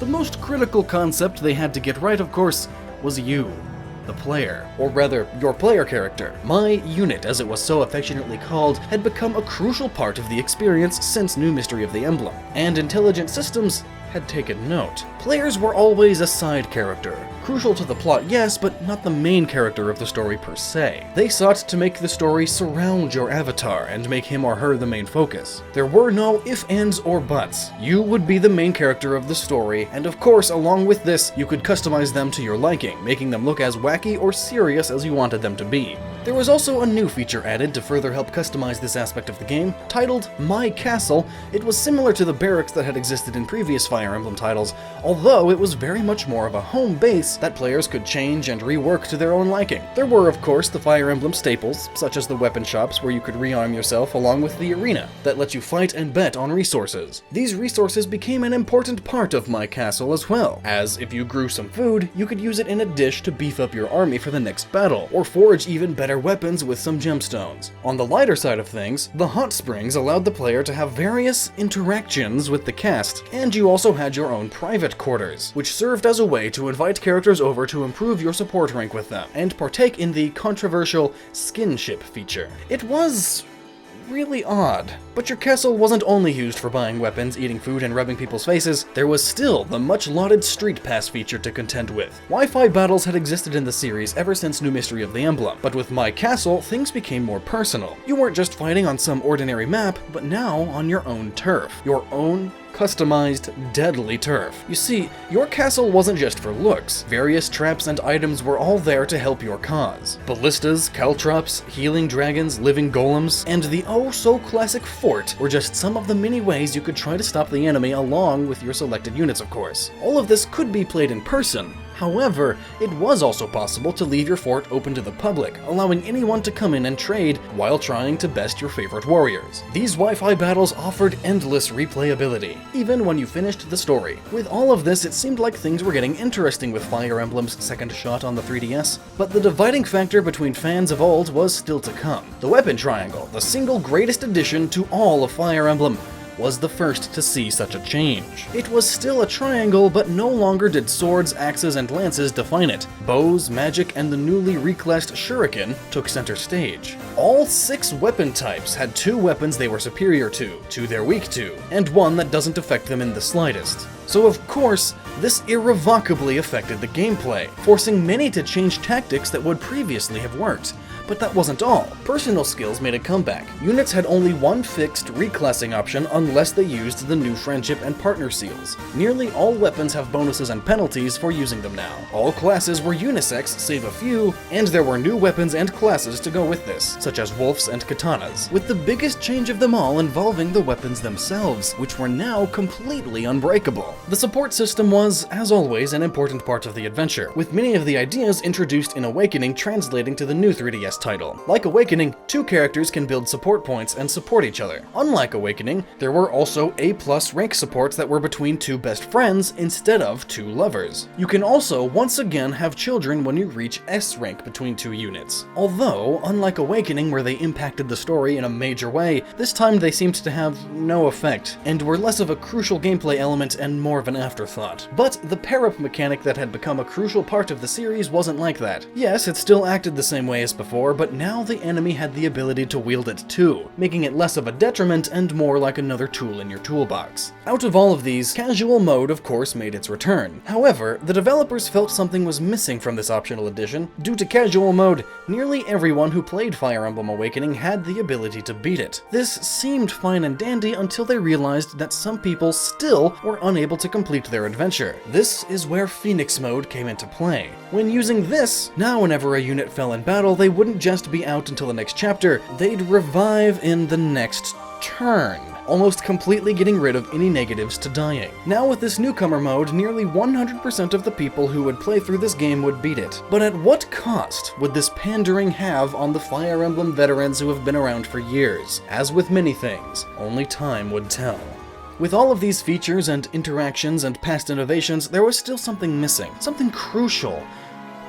The most critical concept they had to get right, of course, was you, the player. Or rather, your player character. My unit, as it was so affectionately called, had become a crucial part of the experience since New Mystery of the Emblem, and Intelligent Systems had taken note. Players were always a side character. Crucial to the plot, yes, but not the main character of the story per se. They sought to make the story surround your avatar and make him or her the main focus. There were no ifs, ands, or buts. You would be the main character of the story, and of course, along with this, you could customize them to your liking, making them look as wacky or serious as you wanted them to be. There was also a new feature added to further help customize this aspect of the game, titled My Castle. It was similar to the barracks that had existed in previous Fire Emblem titles, although it was very much more of a home base that players could change and rework to their own liking. There were, of course, the Fire Emblem staples, such as the weapon shops where you could rearm yourself, along with the arena, that let you fight and bet on resources. These resources became an important part of My Castle as well, as if you grew some food, you could use it in a dish to beef up your army for the next battle, or forge even better weapons with some gemstones. On the lighter side of things, the hot springs allowed the player to have various interactions with the cast, and you also had your own private quarters, which served as a way to invite characters over to improve your support rank with them, and partake in the controversial skinship feature. It was really odd. But your castle wasn't only used for buying weapons, eating food, and rubbing people's faces. There was still the much-lauded Street Pass feature to contend with. Wi-Fi battles had existed in the series ever since New Mystery of the Emblem, but with My Castle, things became more personal. You weren't just fighting on some ordinary map, but now on your own turf. Your own customized, deadly turf. You see, your castle wasn't just for looks. Various traps and items were all there to help your cause. Ballistas, caltrops, healing dragons, living golems, and the oh-so-classic fort were just some of the many ways you could try to stop the enemy along with your selected units, of course. All of this could be played in person. However, it was also possible to leave your fort open to the public, allowing anyone to come in and trade while trying to best your favorite warriors. These Wi-Fi battles offered endless replayability, even when you finished the story. With all of this, it seemed like things were getting interesting with Fire Emblem's second shot on the 3DS, but the dividing factor between fans of old was still to come. The Weapon Triangle, the single greatest addition to all of Fire Emblem, was the first to see such a change. It was still a triangle, but no longer did swords, axes, and lances define it. Bows, magic, and the newly reclassed shuriken took center stage. All 6 weapon types had 2 weapons they were superior to, 2 they're weak to, and 1 that doesn't affect them in the slightest. So of course, this irrevocably affected the gameplay, forcing many to change tactics that would previously have worked. But that wasn't all. Personal skills made a comeback. Units had only one fixed reclassing option unless they used the new friendship and partner seals. Nearly all weapons have bonuses and penalties for using them now. All classes were unisex, save a few, and there were new weapons and classes to go with this, such as wolves and katanas, with the biggest change of them all involving the weapons themselves, which were now completely unbreakable. The support system was, as always, an important part of the adventure, with many of the ideas introduced in Awakening translating to the new 3DS title. Like Awakening, 2 characters can build support points and support each other. Unlike Awakening, there were also A+ rank supports that were between 2 best friends instead of 2 lovers. You can also once again have children when you reach S rank between 2 units. Although, unlike Awakening where they impacted the story in a major way, this time they seemed to have no effect, and were less of a crucial gameplay element and more of an afterthought. But the pair-up mechanic that had become a crucial part of the series wasn't like that. Yes, it still acted the same way as before, power, but now the enemy had the ability to wield it too, making it less of a detriment and more like another tool in your toolbox. Out of all of these, casual mode of course made its return. However, the developers felt something was missing from this optional edition. Due to casual mode, nearly everyone who played Fire Emblem Awakening had the ability to beat it. This seemed fine and dandy until they realized that some people still were unable to complete their adventure. This is where Phoenix mode came into play. When using this, now whenever a unit fell in battle, they wouldn't just be out until the next chapter, they'd revive in the next turn, almost completely getting rid of any negatives to dying. Now with this newcomer mode, nearly 100% of the people who would play through this game would beat it. But at what cost would this pandering have on the Fire Emblem veterans who have been around for years? As with many things, only time would tell. With all of these features and interactions and past innovations, there was still something missing, something crucial: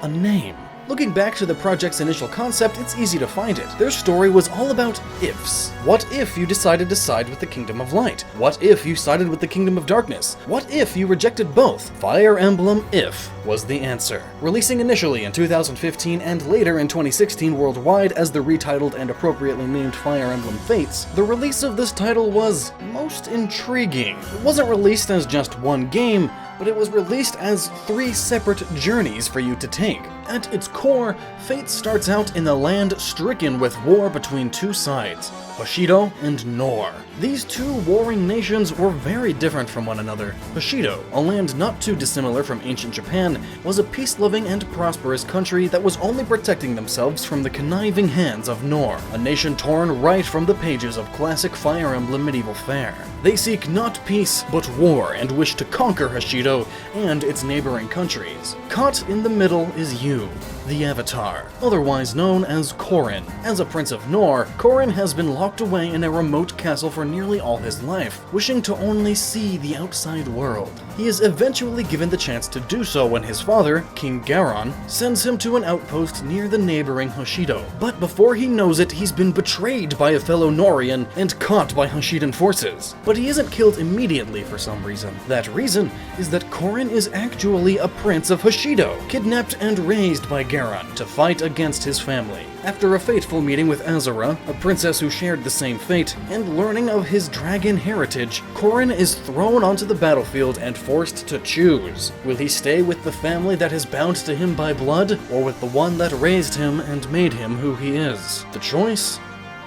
a name. Looking back to the project's initial concept, it's easy to find it. Their story was all about ifs. What if you decided to side with the Kingdom of Light? What if you sided with the Kingdom of Darkness? What if you rejected both? Fire Emblem If was the answer. Releasing initially in 2015 and later in 2016 worldwide as the retitled and appropriately named Fire Emblem Fates, the release of this title was most intriguing. It wasn't released as just one game, but it was released as 3 separate journeys for you to take. At its core, Fate starts out in a land stricken with war between 2 sides, Hoshido and Nor. These 2 warring nations were very different from one another. Hoshido, a land not too dissimilar from ancient Japan, was a peace-loving and prosperous country that was only protecting themselves from the conniving hands of Nor, a nation torn right from the pages of classic Fire Emblem medieval fare. They seek not peace, but war, and wish to conquer Hoshido and its neighboring countries. Caught in the middle is you, the Avatar, otherwise known as Corrin. As a prince of Nor, Corrin has been locked away in a remote castle for nearly all his life, wishing to only see the outside world. He is eventually given the chance to do so when his father, King Garon, sends him to an outpost near the neighboring Hoshido. But before he knows it, he's been betrayed by a fellow Norian and caught by Hoshidan forces. But he isn't killed immediately for some reason. That reason is that Corrin is actually a prince of Hoshido, kidnapped and raised by Garon to fight against his family. After a fateful meeting with Azura, a princess who shared the same fate, and learning of his dragon heritage, Corrin is thrown onto the battlefield and forced to choose. Will he stay with the family that is bound to him by blood, or with the one that raised him and made him who he is? The choice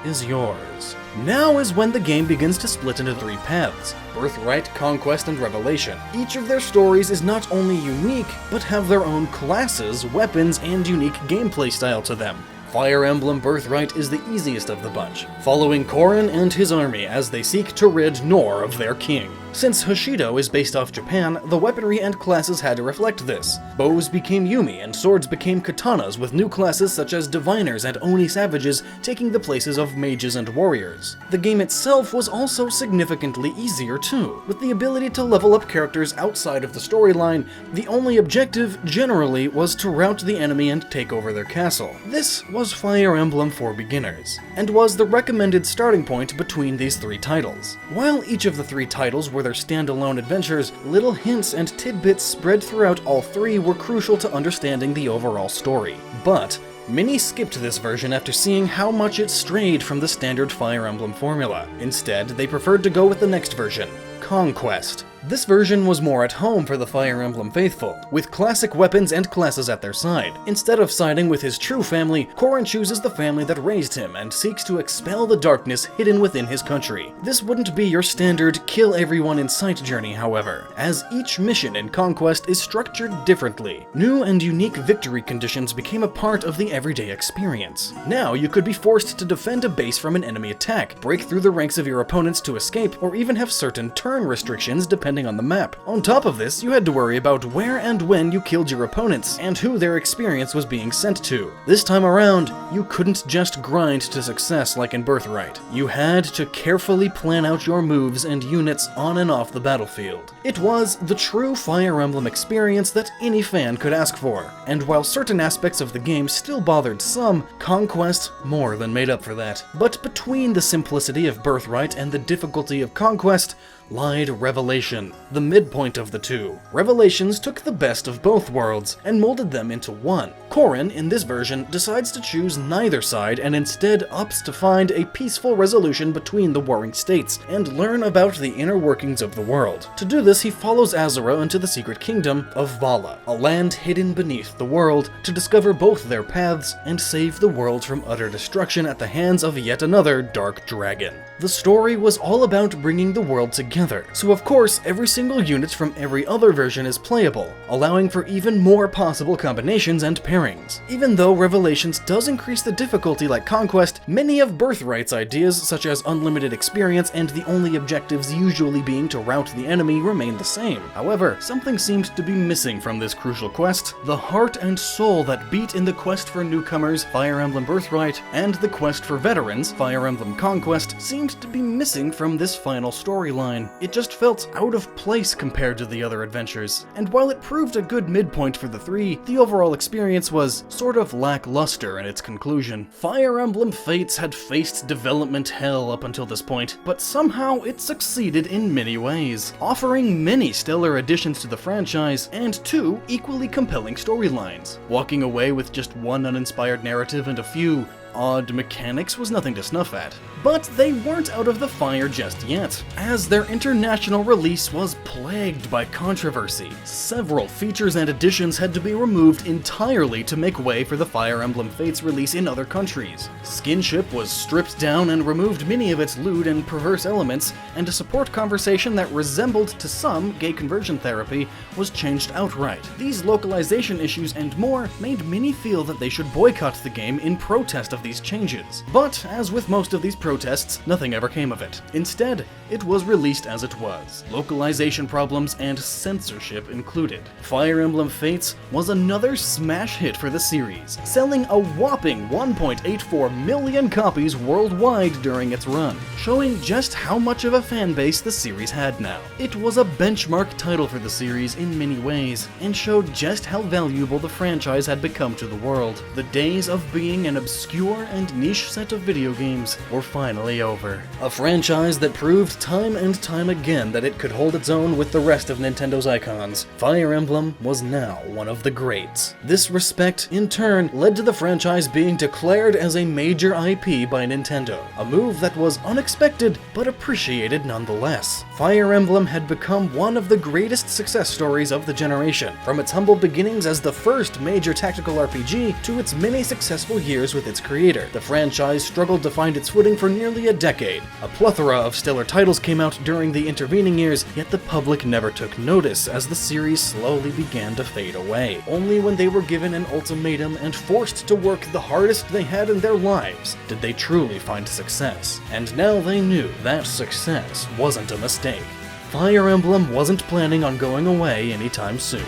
is yours. Now is when the game begins to split into 3 paths: Birthright, Conquest, and Revelation. Each of their stories is not only unique, but have their own classes, weapons, and unique gameplay style to them. Fire Emblem Birthright is the easiest of the bunch, following Corrin and his army as they seek to rid Nor of their king. Since Hoshido is based off Japan, the weaponry and classes had to reflect this. Bows became Yumi and swords became katanas, with new classes such as diviners and Oni savages taking the places of mages and warriors. The game itself was also significantly easier too. With the ability to level up characters outside of the storyline, the only objective generally was to rout the enemy and take over their castle. This was Fire Emblem for beginners, and was the recommended starting point between these 3 titles. While each of the 3 titles were their standalone adventures, little hints and tidbits spread throughout all 3 were crucial to understanding the overall story. But many skipped this version after seeing how much it strayed from the standard Fire Emblem formula. Instead, they preferred to go with the next version, Conquest. This version was more at home for the Fire Emblem faithful, with classic weapons and classes at their side. Instead of siding with his true family, Corrin chooses the family that raised him and seeks to expel the darkness hidden within his country. This wouldn't be your standard kill everyone in sight journey, however, as each mission in Conquest is structured differently. New and unique victory conditions became a part of the everyday experience. Now you could be forced to defend a base from an enemy attack, break through the ranks of your opponents to escape, or even have certain turn restrictions depending on the map. On top of this, you had to worry about where and when you killed your opponents, and who their experience was being sent to. This time around, you couldn't just grind to success like in Birthright. You had to carefully plan out your moves and units on and off the battlefield. It was the true Fire Emblem experience that any fan could ask for, and while certain aspects of the game still bothered some, Conquest more than made up for that. But between the simplicity of Birthright and the difficulty of Conquest, lied Revelation, the midpoint of the two. Revelations took the best of both worlds and molded them into one. Corrin, in this version, decides to choose neither side and instead opts to find a peaceful resolution between the warring states and learn about the inner workings of the world. To do this, he follows Azura into the secret kingdom of Vala, a land hidden beneath the world, to discover both their paths and save the world from utter destruction at the hands of yet another dark dragon. The story was all about bringing the world together, so of course every single unit from every other version is playable, allowing for even more possible combinations and pairings. Even though Revelations does increase the difficulty like Conquest, many of Birthright's ideas, such as unlimited experience and the only objectives usually being to rout the enemy, remain the same. However, something seemed to be missing from this crucial quest: the heart and soul that beat in the quest for newcomers, Fire Emblem Birthright, and the quest for veterans, Fire Emblem Conquest, seemed to be missing from this final storyline. It just felt out of place compared to the other adventures, and while it proved a good midpoint for the three, the overall experience was sort of lackluster in its conclusion. Fire Emblem Fates had faced development hell up until this point, but somehow it succeeded in many ways, offering many stellar additions to the franchise and two equally compelling storylines. Walking away with just one uninspired narrative and a few odd mechanics was nothing to snuff at. But they weren't out of the fire just yet, as their international release was plagued by controversy. Several features and additions had to be removed entirely to make way for the Fire Emblem Fates release in other countries. Skinship was stripped down and removed many of its lewd and perverse elements, and a support conversation that resembled to some gay conversion therapy was changed outright. These localization issues and more made many feel that they should boycott the game in protest of these changes. But, as with most of these protests, nothing ever came of it. Instead, it was released as it was, localization problems and censorship included. Fire Emblem Fates was another smash hit for the series, selling a whopping 1.84 million copies worldwide during its run, showing just how much of a fanbase the series had now. It was a benchmark title for the series in many ways, and showed just how valuable the franchise had become to the world. The days of being an obscure and niche set of video games were finally over. A franchise that proved time and time again that it could hold its own with the rest of Nintendo's icons. Fire Emblem was now one of the greats. This respect, in turn, led to the franchise being declared as a major IP by Nintendo, a move that was unexpected but appreciated nonetheless. Fire Emblem had become one of the greatest success stories of the generation, from its humble beginnings as the first major tactical RPG to its many successful years with its creator. The franchise struggled to find its footing for nearly a decade. A plethora of stellar titles came out during the intervening years, yet the public never took notice as the series slowly began to fade away. Only when they were given an ultimatum and forced to work the hardest they had in their lives did they truly find success. And now they knew that success wasn't a mistake. Fire Emblem wasn't planning on going away anytime soon.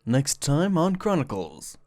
Next time on Chronicles.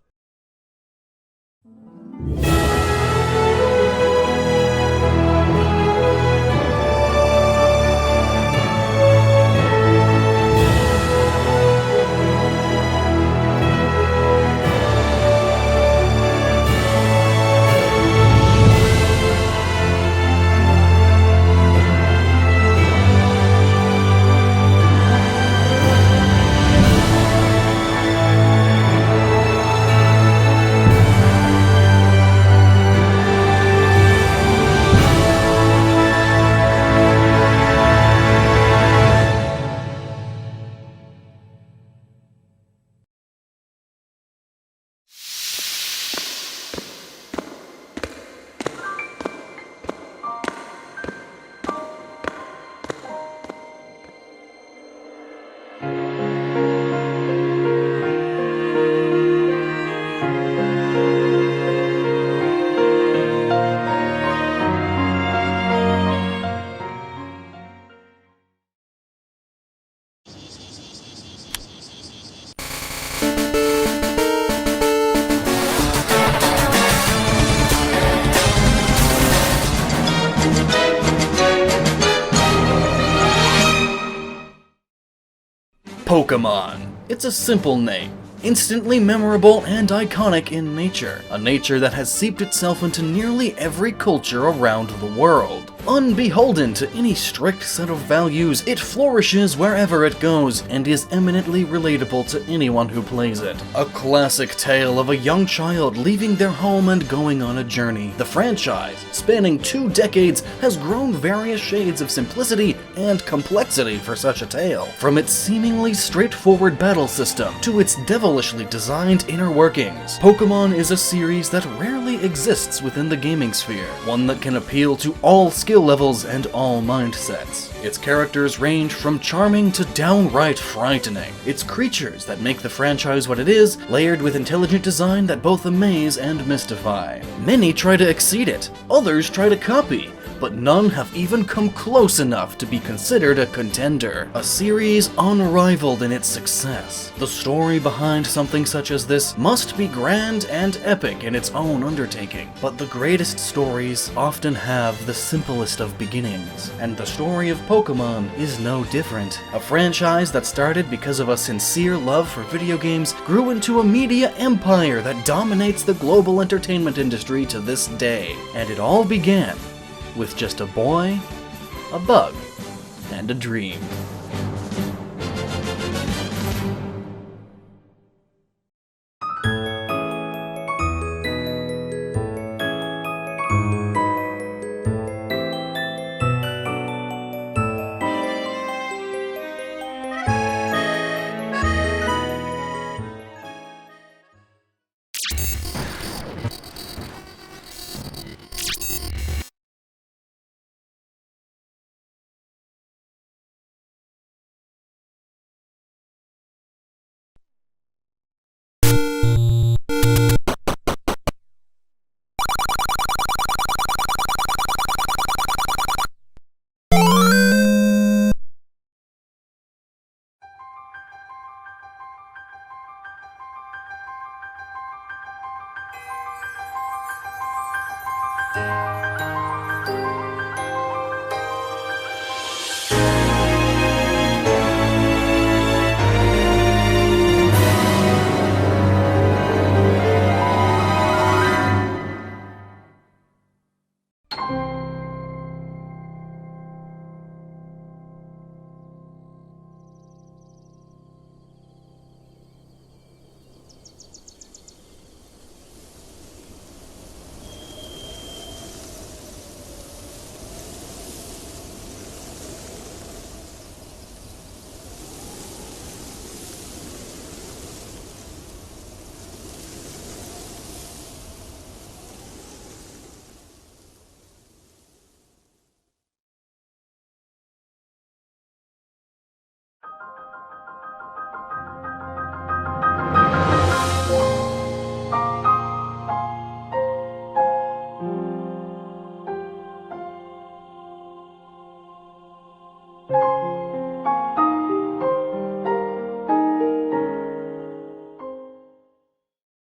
Pokemon. It's a simple name, instantly memorable and iconic in nature, a nature that has seeped itself into nearly every culture around the world. Unbeholden to any strict set of values, it flourishes wherever it goes and is eminently relatable to anyone who plays it. A classic tale of a young child leaving their home and going on a journey. The franchise, spanning 2 decades, has grown various shades of simplicity and complexity for such a tale. From its seemingly straightforward battle system to its devilishly designed inner workings, Pokemon is a series that rarely exists within the gaming sphere, one that can appeal to all skill levels and all mindsets. Its characters range from charming to downright frightening. Its creatures that make the franchise what it is, layered with intelligent design that both amaze and mystify. Many try to exceed it, others try to copy, but none have even come close enough to be considered a contender. A series unrivaled in its success. The story behind something such as this must be grand and epic in its own undertaking, but the greatest stories often have the simplest of beginnings, and the story of Pokemon is no different. A franchise that started because of a sincere love for video games grew into a media empire that dominates the global entertainment industry to this day, and it all began with just a boy, a bug, and a dream.